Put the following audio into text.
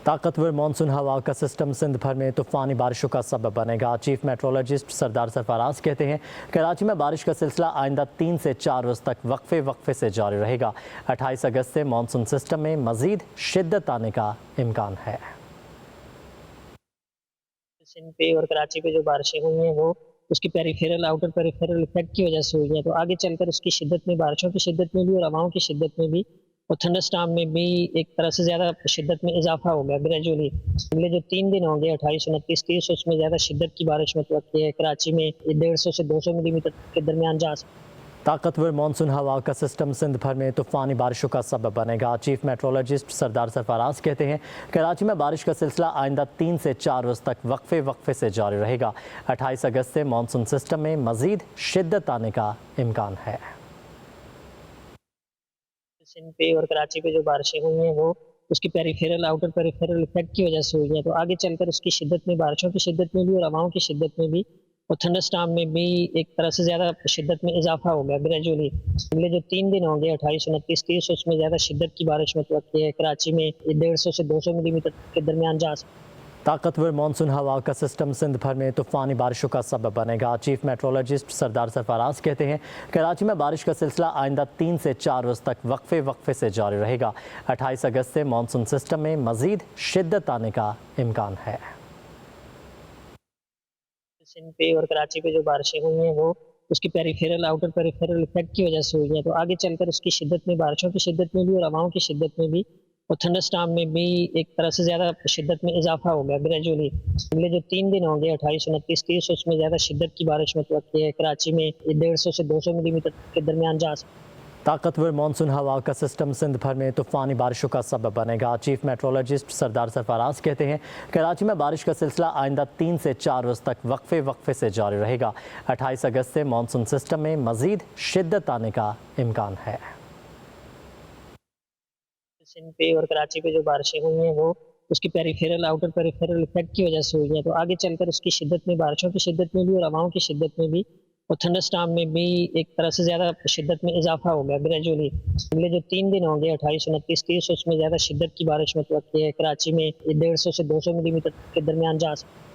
ताकतवर मानसून हवा का सिस्टम सिंध भर में तूफानी बारिशों का सबब बनेगा। चीफ मेट्रोलॉजिस्ट सरदार सरफराज कहते हैं कराची में बारिश का सिलसिला आइंदा 3 से 4 रोज तक वक्फे से जारी रहेगा। 28 अगस्त से मानसून सिस्टम में मजीद शिद्दत आने का इम्कान है। सिंध पे और कराची पे जो बारिशें हुई हैं वो उसकी पेरिफेरल आउटर पेरिफेरल इफेक्ट की वजह से हुई है, तो आगे चलकर उसकी शिद्दत में, बारिशों की शिद्दत में भी और हवाओं की शिद्दत में भी और थंडरस्टॉर्म में भी एक तरह से ज़्यादा शिद्दत में इजाफा हो गया ग्रेजुअली। अगले जो 3 दिन होंगे 28, 29, 30, उसमें ज़्यादा शिद्दत की बारिश मतवक्की है। कराची में 150 से 200 मिलीमीटर के दरमियान जा सकती है। ताकतवर मानसून हवा का सिस्टम सिंध भर में तूफानी बारिशों का सबब बनेगा। चीफ मेट्रोलॉजिस्ट सरदार सरफराज कहते हैं कराची में बारिश का सिलसिला आइंदा 3 से 4 रोज तक वक्फे से जारी रहेगा। 28 अगस्त से मानसून सिस्टम में मजीद शिद्दत आने का इम्कान है। सिंध पे और कराची पे जो बारिशें हुई हैं वो उसकी पेरिफेरल आउटर पेरिफेरल इफेक्ट की वजह से हुई है, तो आगे चलकर उसकी शिद्दत में, बारिशों की शिद्दत में भी और हवाओं की शिद्दत में भी और थंडरस्टॉर्म में भी एक तरह से ज़्यादा शिद्दत में इजाफा हो गया ग्रेजुअली। अगले जो 3 दिन होंगे 28, 29, 30, उसमें ज़्यादा शिद्दत की बारिश मतवक्की है। कराची में 150 से 200 मिलीमीटर के दरमियान जा सकती है। ताकतवर मानसून हवा का सिस्टम सिंध भर में तूफानी बारिशों का सबब बनेगा। चीफ मेट्रोलॉजिस्ट सरदार सरफराज कहते हैं कराची में बारिश का सिलसिला आइंदा 3 से 4 रोज तक वक्फे से जारी रहेगा। 28 अगस्त से मानसून सिस्टम में मजीद शिद्दत आने का इम्कान है। सिंध पे और कराची पे जो बारिशें हुई हैं वो उसकी पेरिफेरल आउटर पेरिफेरल इफेक्ट की वजह से हुई है, तो आगे चलकर उसकी शिद्दत में, बारिशों की शिद्दत में भी और हवाओं की शिद्दत में भी और थंडरस्टॉर्म में भी एक तरह से ज़्यादा शिद्दत में इजाफा हो गया ग्रेजुअली। अगले जो 3 दिन होंगे 28, 29, 30, उसमें ज़्यादा शिद्दत की बारिश मतवक्की है। कराची में 150 से 200 मिलीमीटर के दरमियान जा सकती है। ताकतवर मानसून हवा का सिस्टम सिंध भर में तूफानी बारिशों का सबब बनेगा। चीफ मेट्रोलॉजिस्ट सरदार सरफराज कहते हैं कराची में बारिश का सिलसिला आइंदा 3 से 4 रोज तक वक्फे से जारी रहेगा। 28 अगस्त से मानसून सिस्टम में मजीद शिद्दत आने का इम्कान है। सिंध पे और कराची पे जो बारिशें हुई हैं वो उसकी पेरिफेरल आउटर पेरिफेरल इफेक्ट की वजह से हुई है, तो आगे चलकर उसकी शिद्दत में, बारिशों की शिद्दत में भी और हवाओं की शिद्दत में भी और थंडरस्टॉर्म में भी एक तरह से ज़्यादा शिद्दत में इजाफा हो गया ग्रेजुअली। अगले जो 3 दिन होंगे 28, 29, 30, उसमें ज़्यादा शिद्दत की बारिश मतवक्की है। कराची में 150 से 200 मिलीमीटर के दरमियान जा सकती है।